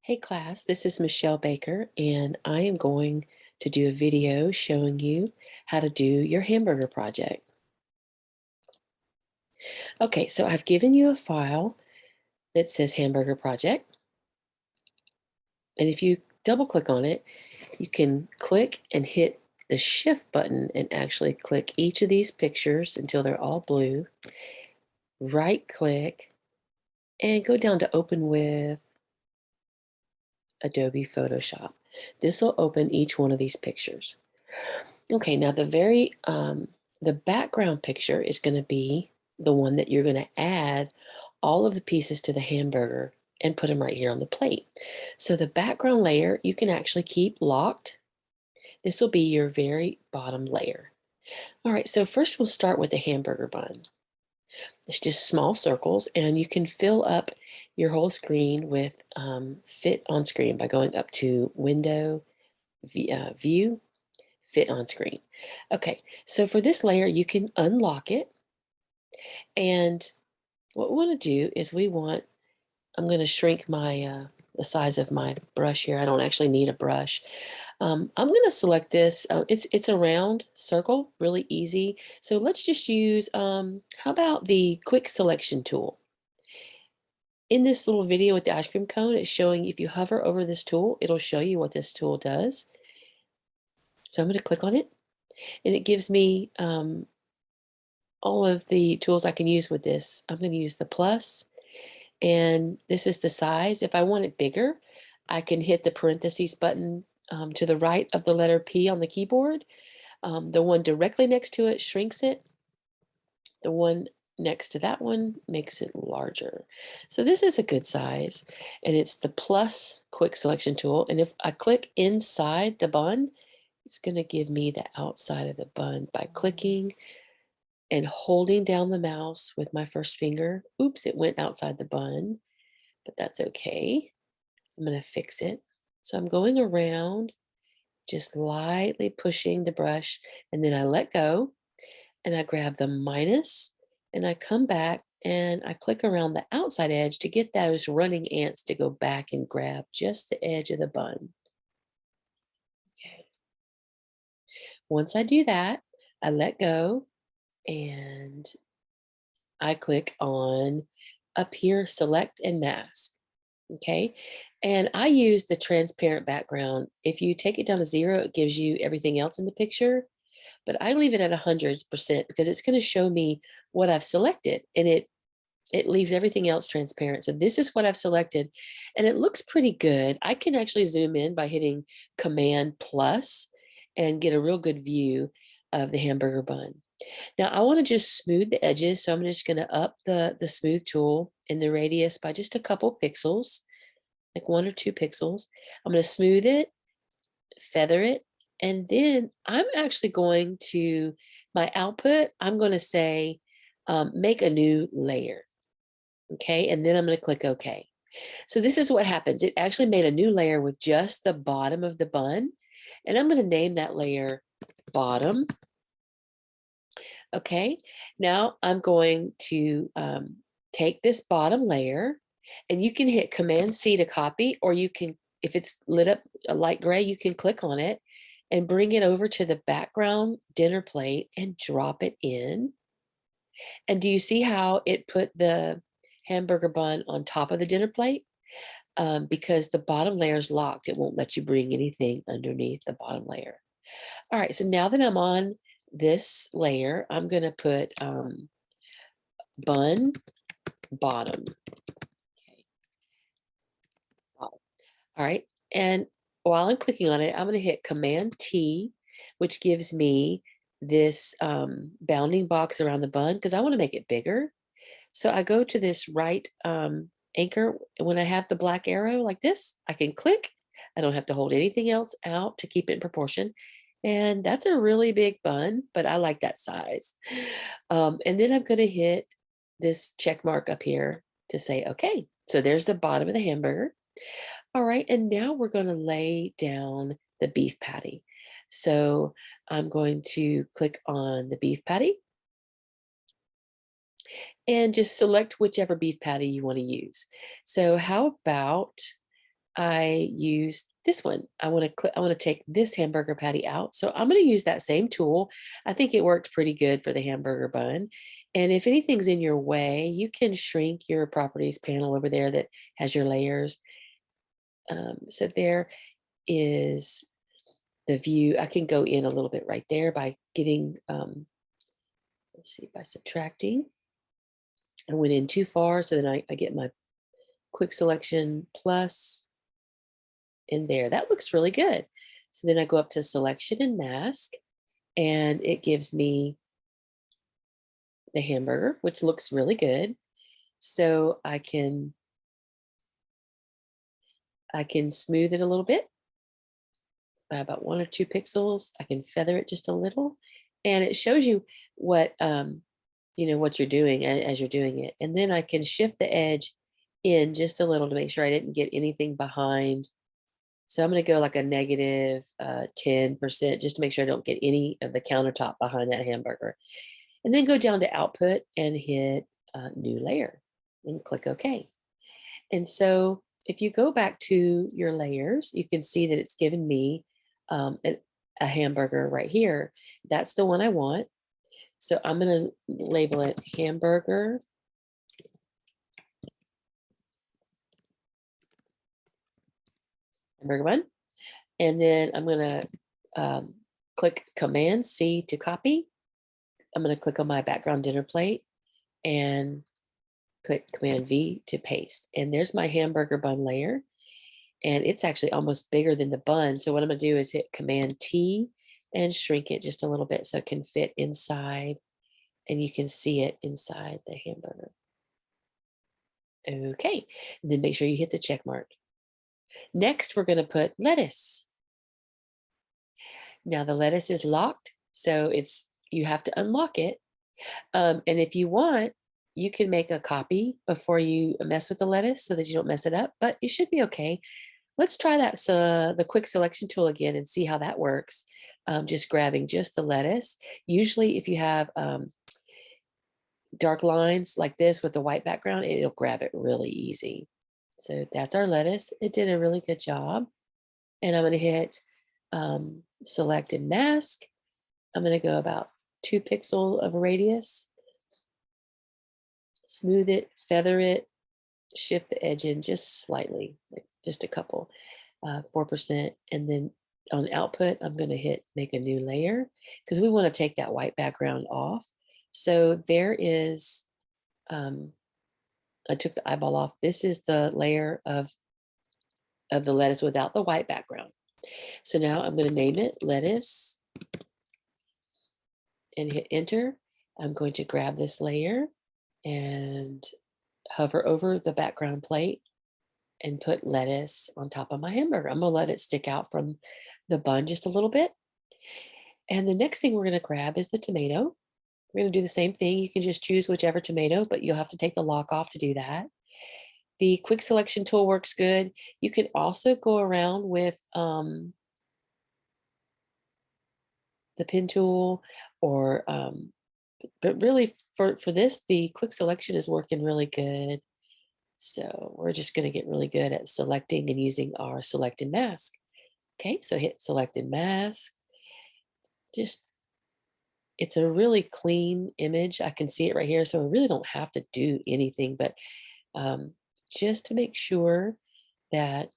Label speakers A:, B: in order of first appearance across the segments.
A: Hey class, this is Michelle Baker, and I am going to do a video showing you how to do your hamburger project. Okay, so I've given you a file that says hamburger project, and if you double click on it, you can click and hit the shift button and actually click each of these pictures until they're all blue, right click, and go down to open with Adobe Photoshop. This will open each one of these pictures. Okay, now the background picture is going to be the one that you're going to add all of the pieces to the hamburger and put them right here on the plate. So the background layer you can actually keep locked. This will be your very bottom layer. All right, so first we'll start with the hamburger bun. It's just small circles, and you can fill up your whole screen with fit on screen by going up to Window, View, Fit on Screen. Okay, so for this layer, you can unlock it. And what we want to do is I'm going to shrink the size of my brush here. I don't actually need a brush. I'm going to select this. It's a round circle, really easy. So let's just use, how about the quick selection tool? In this little video with the ice cream cone, it's showing if you hover over this tool, it'll show you what this tool does. So I'm going to click on it, and it gives me all of the tools I can use with this. I'm going to use the plus, and this is the size. If I want it bigger, I can hit the parentheses button to the right of the letter P on the keyboard. The one directly next to it shrinks it. The one next to that one makes it larger. So this is a good size, and it's the plus quick selection tool. And if I click inside the bun, it's going to give me the outside of the bun by clicking and holding down the mouse with my first finger. Oops, it went outside the bun, but that's okay. I'm going to fix it. So I'm going around, just lightly pushing the brush, and then I let go, and I grab the minus, and I come back, and I click around the outside edge to get those running ants to go back and grab just the edge of the bun. Okay. Once I do that, I let go, and I click on up here, select and mask. Okay. And I use the transparent background. If you take it down to 0, it gives you everything else in the picture. But I leave it at 100% because it's going to show me what I've selected, and it leaves everything else transparent. So this is what I've selected, and it looks pretty good. I can actually zoom in by hitting Command plus and get a real good view of the hamburger bun. Now I want to just smooth the edges, so I'm just going to up the smooth tool in the radius by just a couple pixels, like 1 or 2 pixels. I'm going to smooth it, feather it, and then I'm actually going to, my output, I'm going to say, make a new layer. Okay, and then I'm going to click OK. So this is what happens. It actually made a new layer with just the bottom of the bun, and I'm going to name that layer bottom. Okay, now I'm going to take this bottom layer, and you can hit Command C to copy, or you can, if it's lit up a light gray, you can click on it and bring it over to the background dinner plate and drop it in. And do you see how it put the hamburger bun on top of the dinner plate? Because the bottom layer is locked, it won't let you bring anything underneath the bottom layer. All right, so now that I'm on this layer, I'm going to put bun bottom. Okay. Bottom. All right, and while I'm clicking on it, I'm going to hit Command T, which gives me this bounding box around the bun because I want to make it bigger. So I go to this right anchor. When I have the black arrow like this, I can click. I don't have to hold anything else out to keep it in proportion. And that's a really big bun, but I like that size. And then I'm going to hit this check mark up here to say, okay, so there's the bottom of the hamburger. All right, and now we're going to lay down the beef patty. So I'm going to click on the beef patty and just select whichever beef patty you want to use. So how about I use this one. I want to take this hamburger patty out. So I'm going to use that same tool. I think it worked pretty good for the hamburger bun. And if anything's in your way, you can shrink your properties panel over there that has your layers. So there is the view. I can go in a little bit right there by getting, let's see, by subtracting. I went in too far, so then I get my quick selection plus in there. That looks really good. So then I go up to selection and mask, and it gives me the hamburger, which looks really good. So I can smooth it a little bit by about 1 or 2 pixels. I can feather it just a little, and it shows you what what you're doing as you're doing it. And then I can shift the edge in just a little to make sure I didn't get anything behind. So I'm going to go like a negative 10% just to make sure I don't get any of the countertop behind that hamburger. And then go down to output and hit new layer and click OK. And so if you go back to your layers, you can see that it's given me a hamburger right here. That's the one I want. So I'm going to label it hamburger bun. And then I'm going to click Command C to copy. I'm going to click on my background dinner plate and click Command V to paste. And there's my hamburger bun layer. And it's actually almost bigger than the bun. So what I'm going to do is hit Command T and shrink it just a little bit so it can fit inside, and you can see it inside the hamburger. Okay, and then make sure you hit the check mark. Next, we're going to put lettuce. Now the lettuce is locked, so you have to unlock it. And if you want, you can make a copy before you mess with the lettuce so that you don't mess it up, but it should be okay. Let's try that, the quick selection tool again and see how that works. Just grabbing just the lettuce. Usually if you have dark lines like this with the white background, it'll grab it really easy. So that's our lettuce. It did a really good job. And I'm going to hit select and mask. I'm going to go about 2 pixels of radius, smooth it, feather it, shift the edge in just slightly, like just a couple, 4%. And then on output, I'm going to hit make a new layer because we want to take that white background off. So there is, I took the eyeball off. This is the layer of the lettuce without the white background. So now I'm going to name it lettuce and hit enter. I'm going to grab this layer and hover over the background plate and put lettuce on top of my hamburger. I'm going to let it stick out from the bun just a little bit. And the next thing we're going to grab is the tomato. We're going to do the same thing. You can just choose whichever tomato, but you'll have to take the lock off to do that. The quick selection tool works good. You can also go around with the pen tool, or but really for this, the quick selection is working really good. So we're just going to get really good at selecting and using our select and mask. Okay, so hit select and mask. Just, it's a really clean image. I can see it right here. So I really don't have to do anything, but just to make sure that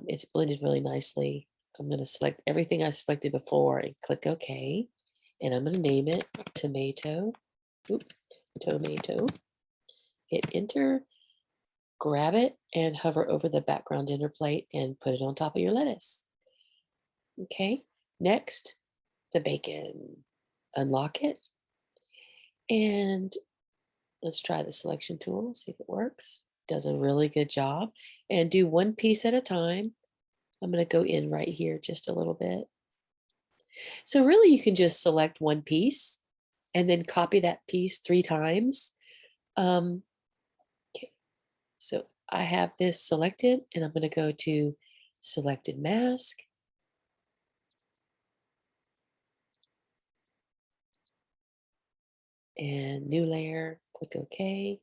A: it's blended really nicely, I'm going to select everything I selected before and click OK. And I'm going to name it tomato. Oop, tomato. Hit enter, grab it, and hover over the background dinner plate and put it on top of your lettuce. Okay, next, the bacon. Unlock it. And let's try the selection tool, see if it works. Does a really good job. And do one piece at a time. I'm going to go in right here just a little bit. So really you can just select one piece and then copy that piece 3 times. Okay, so I have this selected and I'm going to go to selected mask. And new layer, click OK.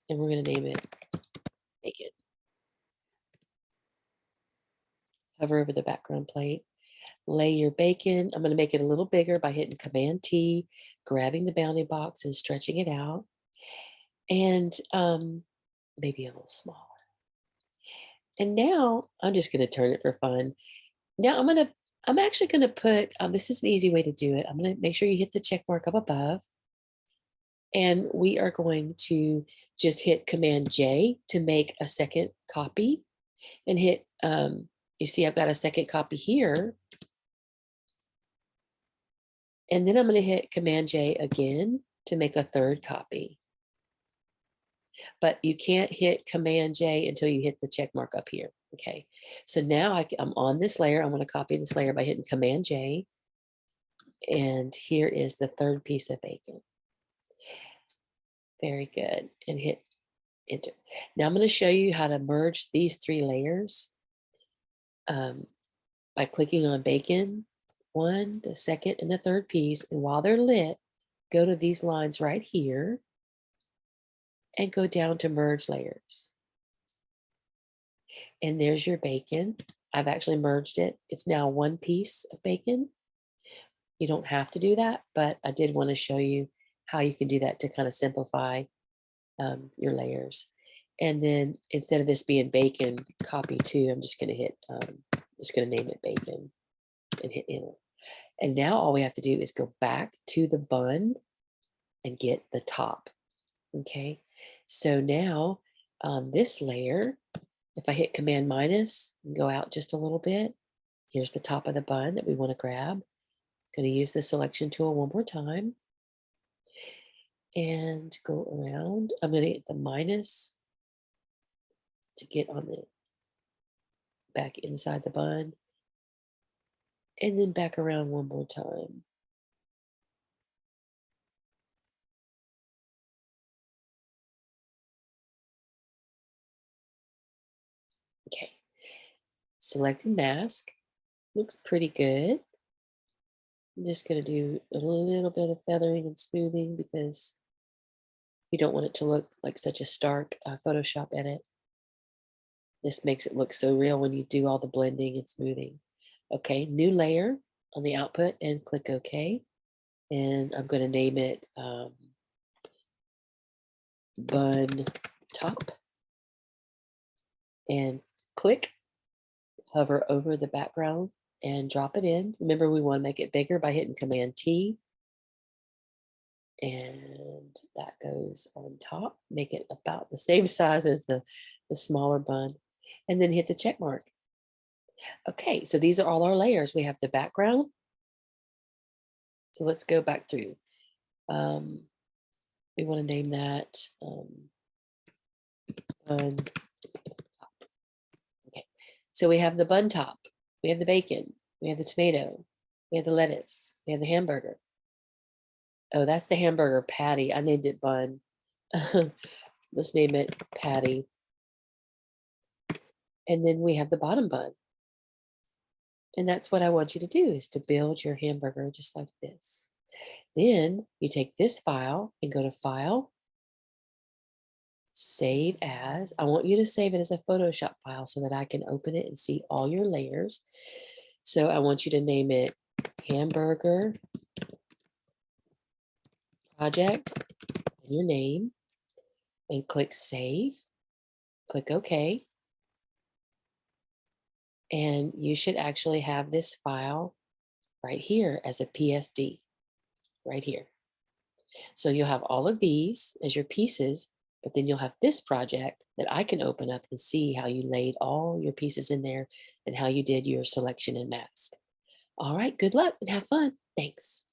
A: And we're going to name it bacon. Hover over the background plate. Lay your bacon. I'm going to make it a little bigger by hitting Command T, grabbing the bounding box and stretching it out, and maybe a little smaller. And now I'm just going to turn it for fun. Now I'm actually going to put, this is an easy way to do it. I'm going to make sure you hit the check mark up above. And we are going to just hit Command J to make a second copy and hit, you see I've got a second copy here. And then I'm going to hit Command J again to make a third copy. But you can't hit Command J until you hit the check mark up here. Okay, so now I'm on this layer. I'm going to copy this layer by hitting Command J. And here is the third piece of bacon. Very good. And hit Enter. Now I'm going to show you how to merge these three layers by clicking on bacon, one, the second, and the third piece. And while they're lit, go to these lines right here and go down to merge layers. And there's your bacon. I've actually merged it. It's now one piece of bacon. You don't have to do that, but I did want to show you how you can do that to kind of simplify your layers. And then instead of this being bacon, copy two, I'm just going to hit, just going to name it bacon and hit enter. And now all we have to do is go back to the bun and get the top. Okay, so now on this layer, if I hit Command minus and go out just a little bit, here's the top of the bun that we want to grab. Going to use the selection tool one more time and go around. I'm going to hit the minus to get on the back inside the bun and then back around one more time. Okay, selecting mask. Looks pretty good. I'm just going to do a little bit of feathering and smoothing because you don't want it to look like such a stark Photoshop edit. This makes it look so real when you do all the blending and smoothing. Okay, new layer on the output and click OK. And I'm going to name it Bun Top. And click, hover over the background and drop it in. Remember, we want to make it bigger by hitting Command T. And that goes on top. Make it about the same size as the smaller bun. And then hit the check mark. Okay, so these are all our layers. We have the background. So let's go back through. We want to name that bun top. Okay, so we have the bun top. We have the bacon. We have the tomato. We have the lettuce. We have the hamburger. Oh, that's the hamburger patty. I named it bun. Let's name it patty. And then we have the bottom bun. And that's what I want you to do, is to build your hamburger just like this. Then you take this file and go to File, Save As. I want you to save it as a Photoshop file so that I can open it and see all your layers. So I want you to name it Hamburger Project and your name, and click Save. Click OK. And you should actually have this file right here as a PSD, right here. So you'll have all of these as your pieces, but then you'll have this project that I can open up and see how you laid all your pieces in there and how you did your selection and mask. All right, good luck and have fun. Thanks.